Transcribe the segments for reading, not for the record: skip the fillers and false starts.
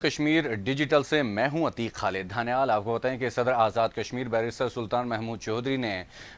Kashmir digital से मैं हूं अतीक खालिद धानियाल। आपको बताएं कि सदर आज़ाद कश्मीर बैरिस्टर सुल्तान महमूद चौधरी ने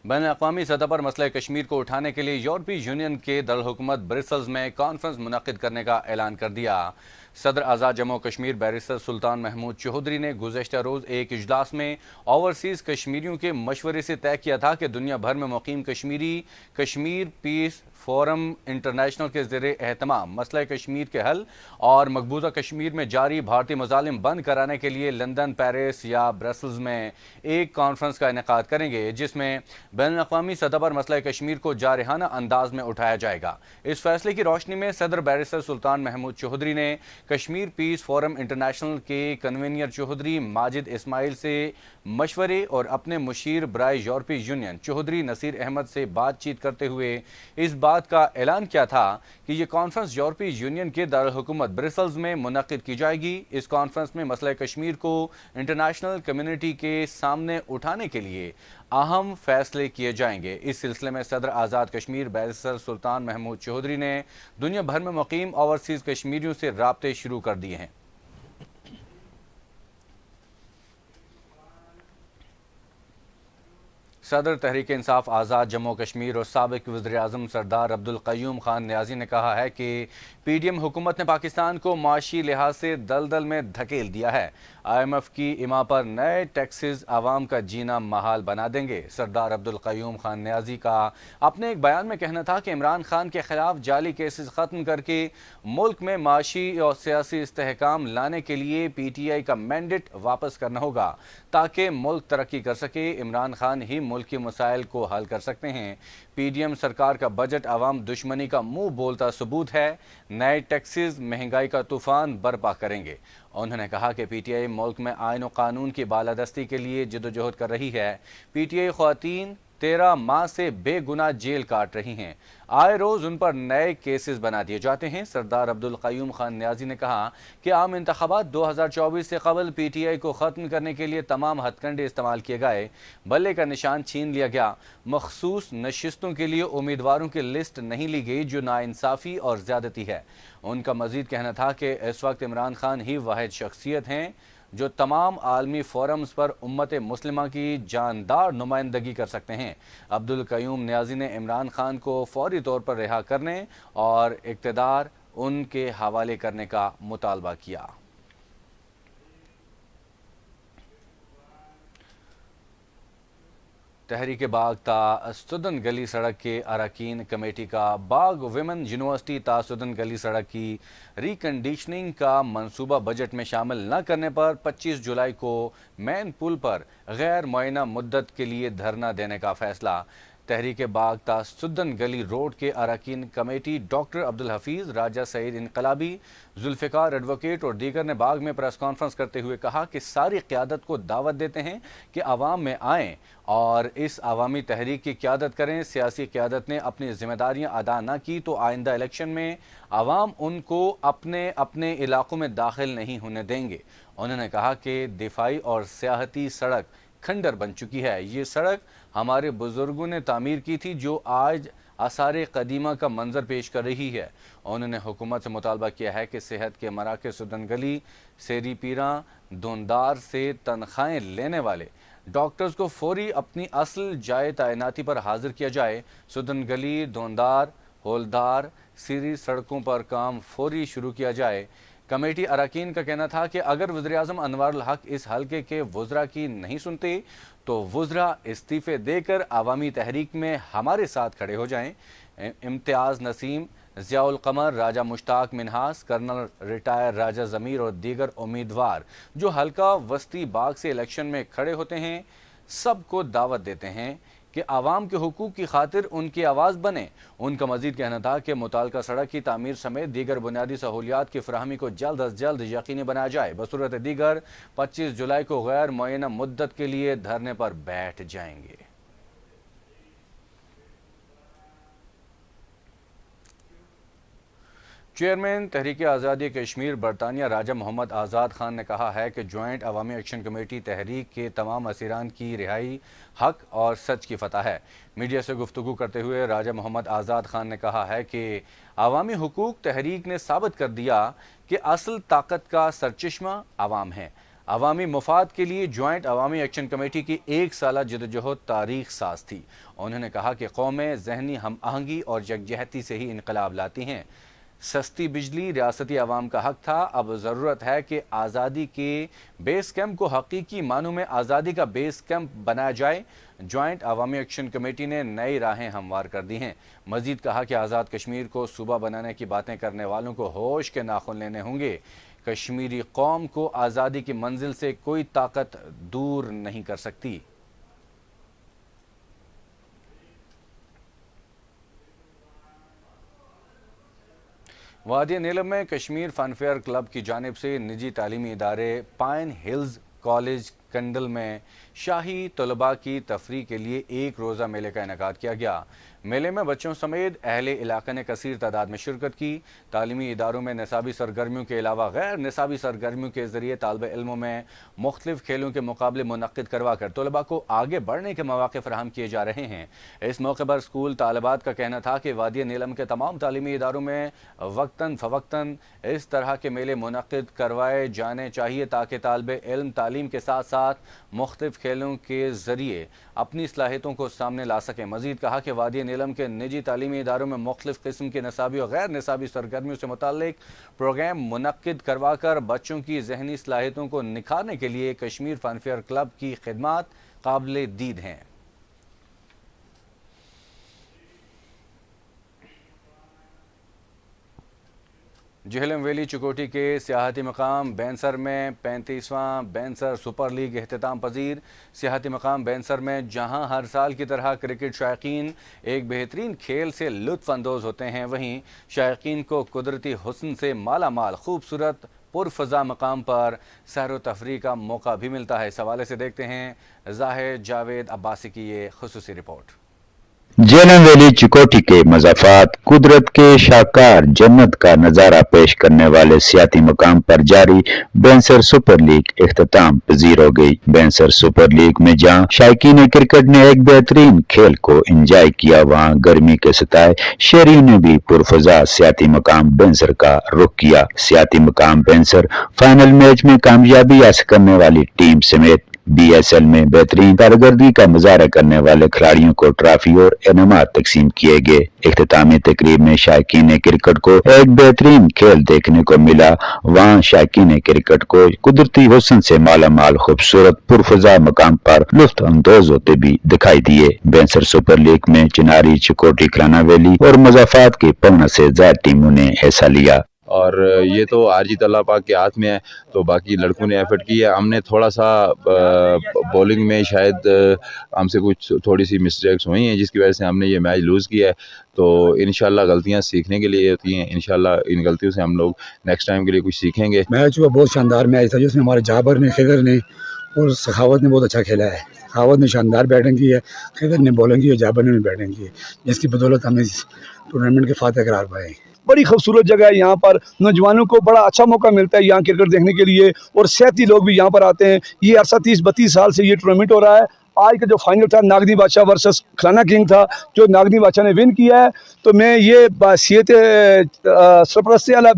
बैन अक़वामी सतह पर मसला कश्मीर को उठाने के लिए यूरोपीय यूनियन के दारुल-हुकूमत ब्रसेल्स में कॉन्फ्रेंस मुनक़्क़िद करने का ऐलान कर दिया। सदर आज़ाद जम्मू कश्मीर बैरिस्टर सुल्तान महमूद चौधरी ने गुज़श्ता रोज़ एक इजलास में ओवरसीज़ कश्मीरियों के मशवरे से तय किया था कि दुनिया भर में मुक़ीम Kashmiri Kashmir peace forum international के ज़रिए एहतमाम मसला कश्मीर के हल और मकबूजा कश्मीर में जारी भारतीय मज़ालिम बंद कराने के लिए लंदन, पेरिस या ब्रसल्स में एक कॉन्फ्रेंस का इनेकाद करेंगे, जिसमें बैनुल-अक़वामी सतह पर मसला कश्मीर को जारहाना अंदाज में उठाया जाएगा। इस फैसले की रोशनी में सदर बैरिस्टर सुल्तान महमूद चौधरी ने कश्मीर पीस फोरम इंटरनेशनल के कन्वीनर चौधरी माजिद इस्माइल से मशवरे और अपने मुशीर बराए यूरोपीय यूनियन चौधरी नसीर अहमद से बातचीत करते हुए इस बात का ऐलान किया था कि ये कॉन्फ्रेंस यूरोपीय यूनियन के दारुल-हुकूमत ब्रसेल्स में मुनक़्क़िद की जाएगी। इस कॉन्फ्रेंस में मसला कश्मीर को इंटरनेशनल कम्युनिटी के सामने उठाने के लिए अहम फैसले किए जाएंगे। इस सिलसिले में सदर आज़ाद कश्मीर बैरिस्टर सुल्तान महमूद चौधरी ने दुनिया भर में मुक़ीम ओवरसीज़ कश्मीरियों से राब्ते शुरू कर दिए हैं। सदर तहरीक इंसाफ आज़ाद जम्मू कश्मीर और साबिक़ वज़ीर-ए-आज़म सरदार अब्दुल क़य्यूम खान नियाज़ी ने कहा है कि पीडीएम हुकूमत ने पाकिस्तान को माशी लिहाज से दलदल में धकेल दिया है। IMF की इमा पर नए टैक्सेस आवाम का जीना महाल बना देंगे। सरदार अब्दुल क़य्यूम खान नियाज़ी का अपने एक बयान में कहना था कि इमरान खान के खिलाफ जाली केसेस ख़त्म करके मुल्क में माशी और सियासी इस्तेहकाम लाने के लिए PTI का मैंडेट वापस करना होगा ताकि मुल्क तरक्की कर सके। इमरान खान ही मुल्क के मसाइल को हल कर सकते हैं। पीडीएम सरकार का बजट आवाम दुश्मनी का मुंह बोलता सबूत है। नए टैक्सेस महंगाई का तूफान बर्पा करेंगे। उन्होंने कहा कि PTI मुल्क में आइन और कानून की बालादस्ती के लिए जद्दोजहद कर रही है। PTI ख़वातीन 13 माह से बेगुनाह जेल काट रही हैं। आए रोज़ उन पर नए केसेस बना दिए जाते हैं। सरदार अब्दुल क़य्यूम खान नियाज़ी ने कहा कि आम इंतख़ाबात 2024 से कबल PTI को ख़त्म करने के लिए तमाम हथकंडे इस्तेमाल किए गए। बल्ले का निशान छीन लिया गया। मखसूस नशिस्तों के लिए उम्मीदवारों की लिस्ट नहीं ली गई, जो नाइंसाफ़ी और ज़्यादती है। उनका मज़ीद कहना था कि इस वक्त इमरान खान ही वाहिद शख्सियत हैं जो तमाम आलमी फोरम्स पर उम्मत मुस्लिमा की जानदार नुमाइंदगी कर सकते हैं। अब्दुल क़य्यूम नियाज़ी ने इमरान खान को फौरी तौर पर रिहा करने और इक़्तिदार उनके हवाले करने का मुतालबा किया। तहरीक बाग ता सुदन गली सड़क के अरकान कमेटी का बाग विमेन यूनिवर्सिटी ता सुदन गली सड़क की रिकंडीशनिंग का मंसूबा बजट में शामिल न करने पर 25 जुलाई को मेन पुल पर गैर मुअय्यना मुद्दत के लिए धरना देने का फैसला। तहरीक बाग ता सुदन गली रोड के अरकान कमेटी डॉक्टर अब्दुल हफीज़, राजा सईद इनकलाबी, जुल्फ़िकार एडवोकेट और दीगर ने बाग में प्रेस कॉन्फ्रेंस करते हुए कहा कि सारी क़यादत को दावत देते हैं कि आवाम में आएँ और इस अवामी तहरीक की क़यादत करें। सियासी क़यादत ने अपनी ज़िम्मेदारियाँ अदा न की तो आइंदा इलेक्शन में आवाम उनको अपने अपने इलाक़ों में दाखिल नहीं होने देंगे। उन्होंने कहा कि दिफाई और सियाहती सड़क खंडर बन चुकी है। ये सड़क हमारे बुजुर्गों ने तामीर की थी, जो आज आसार कदीमा का मंजर पेश कर रही है। उन्होंने हुकूमत से मुतालबा किया है कि सेहत के मराकज़ सुदन गली, सेरी पीरा, धुंदार से तनख्वाहें लेने वाले डॉक्टर्स को फौरी अपनी असल जाए तैनाती पर हाजिर किया जाए। सुदन गली, धुंदार, होलदार, सीरी सड़कों पर काम फौरी शुरू किया जाए। कमेटी अरकान का कहना था कि अगर वज़ीर-ए-आज़म अनवारुल हक इस हल्के के वुज़रा की नहीं सुनते तो वुज़रा इस्तीफ़े देकर अवामी तहरीक में हमारे साथ खड़े हो जाएं। इम्तियाज़ नसीम, ज़ियाउल क़मर, राजा मुश्ताक मिन्हास, कर्नल रिटायर राजा ज़मीर और दीगर उम्मीदवार जो हल्का वस्ती बाग से इलेक्शन में खड़े होते हैं, सबको दावत देते हैं कि आवाम के हुकूक की खातिर उनकी आवाज़ बने। उनका मजीद कहना था कि मुताल्लिका सड़क की तामीर समेत दीगर बुनियादी सहूलियात की फराहमी को जल्द अज जल्द यकीनी बनाया जाए। बसूरत दीगर 25 जुलाई को गैर मुअय्यना मुद्दत के लिए धरने पर बैठ जाएंगे। چیئرمین تحریک آزادی کشمیر برطانیہ راجہ محمد آزاد خان نے کہا ہے کہ جوائنٹ عوامی ایکشن کمیٹی تحریک کے تمام اسیران کی رہائی حق اور سچ کی فتح ہے۔ میڈیا سے گفتگو کرتے ہوئے راجہ محمد آزاد خان نے کہا ہے کہ عوامی حقوق تحریک نے ثابت کر دیا کہ اصل طاقت کا سرچشمہ عوام ہے۔ عوامی مفاد کے لیے جوائنٹ عوامی ایکشن کمیٹی کی 1 سالہ جدوجہد تاریخ ساز تھی۔ انہوں نے کہا کہ قومیں ذہنی ہم آہنگی اور یکجہتی سے ہی انقلاب لاتی ہیں۔ سستی بجلی ریاستی عوام کا حق تھا، اب ضرورت ہے کہ آزادی کے بیس کیمپ کو حقیقی معنوں میں آزادی کا بیس کیمپ بنایا جائے۔ جوائنٹ عوامی ایکشن کمیٹی نے نئی راہیں ہموار کر دی ہیں۔ مزید کہا کہ آزاد کشمیر کو صوبہ بنانے کی باتیں کرنے والوں کو ہوش کے ناخن لینے ہوں گے۔ کشمیری قوم کو آزادی کی منزل سے کوئی طاقت دور نہیں کر سکتی۔ وادی نیلم میں کشمیر فن فیئر کلب کی جانب سے نجی تعلیمی ادارے پائن ہلز کالج کنڈل میں شاہی طلباء کی تفریح کے لیے 1 روزہ میلے کا انعقاد کیا گیا۔ میلے میں بچوں سمیت اہل علاقہ نے کثیر تعداد میں شرکت کی۔ تعلیمی اداروں میں نصابی سرگرمیوں کے علاوہ غیر نصابی سرگرمیوں کے ذریعے طالب علموں میں مختلف کھیلوں کے مقابلے منعقد کروا کر طلباء کو آگے بڑھنے کے مواقع فراہم کیے جا رہے ہیں۔ اس موقع پر اسکول طالبات کا کہنا تھا کہ وادی نیلم کے تمام تعلیمی اداروں میں وقتاً فوقتاً اس طرح کے میلے منعقد کروائے جانے چاہیے تاکہ طالب علم تعلیم کے ساتھ ساتھ مختلف کھیلوں کے ذریعے اپنی صلاحیتوں کو سامنے لا سکیں۔ مزید کہا کہ وادی نیلم کے نجی تعلیمی اداروں میں مختلف قسم کے نصابی اور غیر نصابی سرگرمیوں سے متعلق پروگرام منعقد کروا کر بچوں کی ذہنی صلاحیتوں کو نکھارنے کے لیے کشمیر فن فیئر کلب کی خدمات قابل دید ہیں۔ جہلم ویلی چکوٹھی کے سیاحتی مقام بینسر میں 35واں بینسر سپر لیگ اختتام پذیر۔ سیاحتی مقام بینسر میں جہاں ہر سال کی طرح کرکٹ شائقین ایک بہترین کھیل سے لطف اندوز ہوتے ہیں، وہیں شائقین کو قدرتی حسن سے مالا مال خوبصورت پرفضا مقام پر سیر و تفریح کا موقع بھی ملتا ہے۔ اس حوالے سے دیکھتے ہیں زاہد جاوید عباسی کی یہ خصوصی رپورٹ۔ جہلم ویلی چکوٹھی کے مضافات قدرت کے شاہکار جنت کا نظارہ پیش کرنے والے سیاحتی مقام پر جاری بینسر سپر لیگ اختتام پذیر ہو گئی۔ بینسر سپر لیگ میں جہاں شائقین کرکٹ نے ایک بہترین کھیل کو انجوائے کیا، وہاں گرمی کے ستائے شہریوں نے بھی پرفضا سیاحتی مقام بینسر کا رخ کیا۔ سیاحتی مقام بینسر فائنل میچ میں کامیابی حاصل کرنے والی ٹیم سمیت BSL میں بہترین کارکردگی کا مظاہرہ کرنے والے کھلاڑیوں کو ٹرافی اور انعامات تقسیم کیے گئے۔ اختتامی تقریب میں شائقین کرکٹ کو ایک بہترین کھیل دیکھنے کو ملا، وہاں شائقین کرکٹ کو قدرتی حسن سے مالا مال خوبصورت پرفضا مقام پر لطف اندوز ہوتے بھی دکھائی دیے۔ بینسر سپر لیگ میں چناری، چکوٹھی، کرانا ویلی اور مضافات کی 50 سے زائد ٹیموں نے حصہ لیا۔ اور یہ تو آر جیت اللہ پاک کے ہاتھ میں ہے، تو باقی لڑکوں نے ایفرٹ کی ہے۔ ہم نے تھوڑا سا بولنگ میں شاید ہم سے کچھ تھوڑی سی مسٹیکس ہوئی ہیں جس کی وجہ سے ہم نے یہ میچ لوز کیا ہے، تو انشاءاللہ غلطیاں سیکھنے کے لیے ہوتی ہیں، انشاءاللہ ان غلطیوں سے ہم لوگ نیکسٹ ٹائم کے لیے کچھ سیکھیں گے۔ میچ ہوا بہت شاندار میچ تھا جس میں ہمارے جابر نے، خضر نے اور سخاوت نے بہت اچھا کھیلا ہے۔ سخاوت نے شاندار بیٹنگ کی ہے، خضر نے بولنگ کی ہے، جابر نے بھی بیٹنگ کی ہے، جس کی بدولت ہم نے اس ٹورنامنٹ کے فاتح قرار پائے۔ بڑی خوبصورت جگہ ہے، یہاں پر نوجوانوں کو بڑا اچھا موقع ملتا ہے یہاں کرکٹ دیکھنے کے لیے، اور صحتی لوگ بھی یہاں پر آتے ہیں۔ یہ عرصہ 30-32 سال سے یہ ٹورنامنٹ ہو رہا ہے۔ آج کا جو فائنل تھا ناگنی بادشاہ ورسس کھلانا کنگ تھا، جو ناگنی بادشاہ نے ون کیا ہے، تو میں یہ بحیثیت سرپرستی والا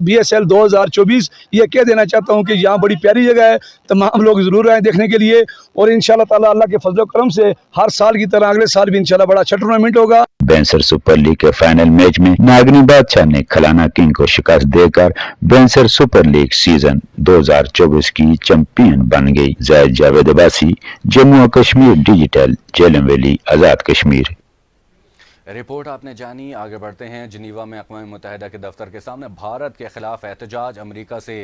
BSL 2024 یہ کہہ دینا چاہتا ہوں کہ یہاں بڑی پیاری جگہ ہے، تمام لوگ ضرور آئیں دیکھنے کے لیے، اور انشاءاللہ تعالی اللہ کے فضل و کرم سے ہر سال کی طرح اگلے سال بھی انشاءاللہ بڑا اچھا ٹورنامنٹ ہوگا۔ بینسر سپر لیگ کے فائنل میچ میں ناگنی بادشاہ نے کھلانا کنگ کو شکست دے کر بینسر سپر لیگ سیزن 2024 کی چیمپئن بن گئی۔ زاہد جاوید عباسی، جموں و Kashmir digital, Jhelum valley, Azad Kashmir. Report آپ نے جانی، آگے بڑھتے ہیں۔ جنیوا میں اقوام متحدہ کے دفتر کے سامنے بھارت کے خلاف احتجاج، امریکہ سے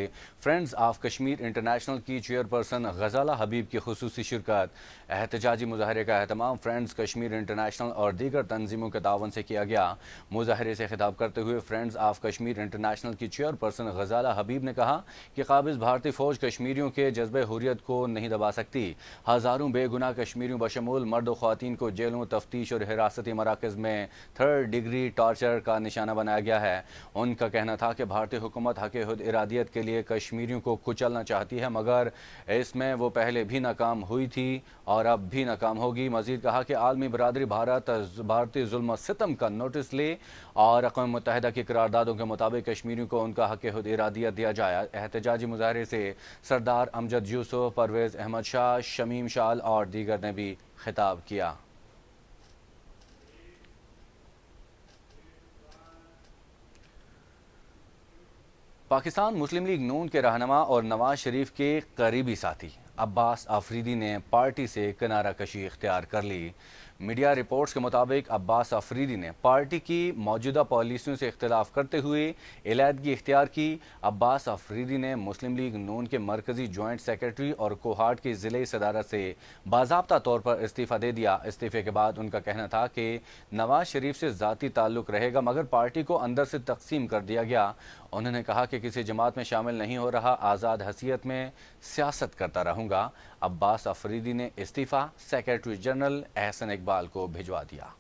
فرینڈز آف کشمیر انٹرنیشنل کی چیئرپرسن غزالہ حبیب کی خصوصی شرکت۔ احتجاجی مظاہرے کا اہتمام فرینڈز کشمیر انٹرنیشنل اور دیگر تنظیموں کے تعاون سے کیا گیا۔ مظاہرے سے خطاب کرتے ہوئے فرینڈز آف کشمیر انٹرنیشنل کی چیئرپرسن غزالہ حبیب نے کہا کہ قابض بھارتی فوج کشمیریوں کے جذبہ حریت کو نہیں دبا سکتی۔ ہزاروں بے گناہ کشمیریوں بشمول مرد و خواتین کو جیلوں، تفتیش اور حراستی مراکز میں में 3rd डिग्री टॉर्चर का निशाना बनाया गया है। उनका कहना था कि भारतीय हुकूमत हक़ खुद इरादियत के लिए कश्मीरियों को कुचलना चाहती है, मगर इसमें वो पहले भी नाकाम हुई थी और अब भी नाकाम होगी। मज़ीद कहा कि आलमी बरादरी भारतीय जुल्म सितम का नोटिस ले और अक़वाम मुत्तहिदा की करारदादों के मुताबिक कश्मीरियों को उनका हक़ खुद इरादियत दिया जाए। एहतजाजी मुजाहरे से सरदार अमजद यूसुफ, परवेज़ अहमद शाह, शमीम शाल और दीगर ने भी खिताब किया। पाकिस्तान मुस्लिम लीग नून के रहनुमा और नवाज शरीफ के करीबी साथी अब्बास आफरीदी ने पार्टी से किनारा कशी इख्तियार कर ली। मीडिया रिपोर्ट्स के मुताबिक अब्बास आफरीदी ने पार्टी की मौजूदा पॉलिसियों से इख्तिलाफ करते हुए इलादगी इख्तियार की। अब्बास आफरीदी ने मुस्लिम लीग नून के मरकजी जॉइंट सेक्रेटरी और कोहाट की ज़िले सदारत से बाज़ाब्ता तौर पर इस्तीफ़ा दे दिया। इस्तीफ़े के बाद उनका कहना था कि नवाज शरीफ से ज़ाती ताल्लुक़ रहेगा, मगर पार्टी को अंदर से तकसीम कर दिया गया। उन्होंने कहा कि किसी जमात में शामिल नहीं हो रहा, आज़ाद हैसियत में सियासत करता रहूँगा। अब्बास आफरीदी ने इस्तीफ़ा सेक्रेटरी जनरल एहसन इकबाल को भिजवा दिया।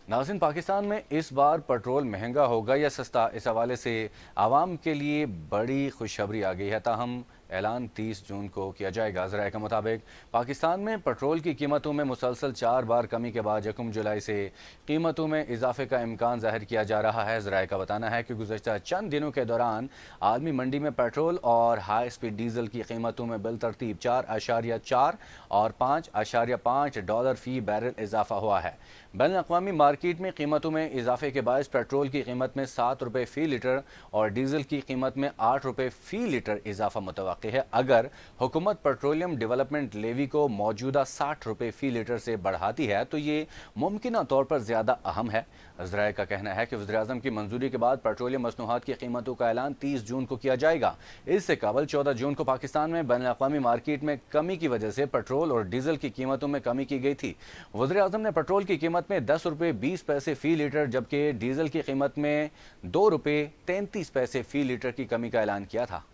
नाज़रीन, पाकिस्तान में इस बार पेट्रोल महंगा होगा या सस्ता, इस हवाले से आवाम के लिए बड़ी खुशखबरी आ गई है। ताहम ऐलान 30 जून को किया जाएगा। ज़राए के मुताबिक पाकिस्तान में पेट्रोल की कीमतों में मुसलसल 4 बार कमी के बाद 1 जुलाई से कीमतों में इजाफे का इम्कान ज़ाहिर किया जा रहा है। ज़राए का बताना है कि गुज़श्ता चंद दिनों के दौरान आलमी मंडी में पेट्रोल और हाई स्पीड डीजल की कीमतों में बिलतरतीब 4.4 और $5.5 फ़ी बैरल इजाफा हुआ है। बैन अक़वामी मार्केट में कीमतों में इजाफे के बायस पेट्रोल की कीमत में ₹7 फ़ी लीटर और डीजल की कीमत में ₹8 फ़ी लीटर इजाफा मुतवक्किल है। अगर हुकूमत पेट्रोलियम डेवलपमेंट लेवी को मौजूदा ₹60 फ़ी लीटर से बढ़ाती है तो ये मुमकिन तौर पर ज़्यादा अहम है। ज़राए का कहना है कि वज़ीर-ए-आज़म की मंजूरी के बाद पेट्रोलियम मसनूआत की कीमतों का ऐलान 30 जून को किया जाएगा। इससे कबल 14 जून को पाकिस्तान में बैन अक़वामी मार्केट में कमी की वजह से पेट्रोल और डीजल की कीमतों में कमी की गई थी। वज़ीर-ए-आज़म ने पेट्रोल की कीमत में ₹10.20 फ़ी लीटर जबकि डीजल की कीमत में ₹2.33 फ़ी लीटर की कमी का ऐलान किया था।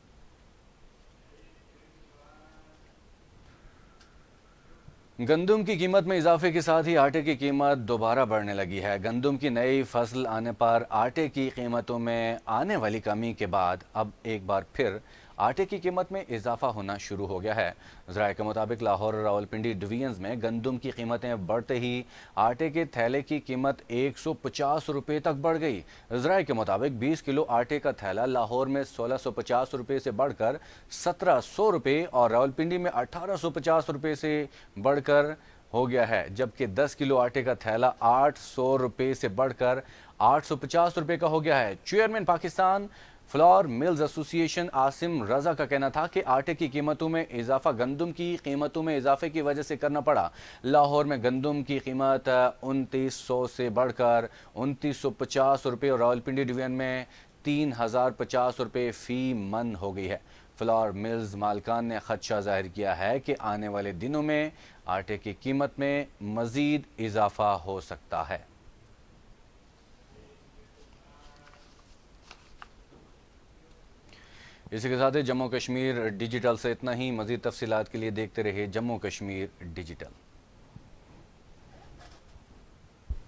गंदम की कीमत में इजाफे के साथ ही आटे की कीमत दोबारा बढ़ने लगी है। गंदम की नई फसल आने पर आटे की कीमतों में आने वाली कमी के बाद अब एक बार फिर आटे की कीमत में इजाफा होना शुरू हो गया है। ज़राए के मुताबिक लाहौर और रावलपिंडी डिवीजन्स में गंदम की कीमतें बढ़ते ही आटे के थैले की कीमत ₹150 तक बढ़ गई। ज़राए के मुताबिक 20 किलो आटे का थैला लाहौर में ₹1650 से बढ़कर ₹1700 और रावलपिंडी में ₹1850 से बढ़कर हो गया है, जबकि 10 किलो आटे का थैला ₹800 से बढ़कर ₹850 का हो गया है। Chairman Pakistan flour mills association Asim Raza का कहना था कि आटे की कीमतों में इजाफा गंदम की कीमतों में इजाफे की वजह से करना पड़ा। लाहौर में गंदम की कीमत 2900 से बढ़कर ₹2950 और रावलपिंडी डिवीजन में ₹3050 फ़ी मन हो गई है। फ्लोर मिल्स मालकान ने खदशा जाहिर किया है कि आने वाले दिनों में आटे की कीमत में मज़ीद इजाफा हो सकता है। इसी के साथ ही जम्मू कश्मीर डिजिटल से इतना ही। मज़ीद तफसीलात के लिए देखते रहिए जम्मू कश्मीर डिजिटल।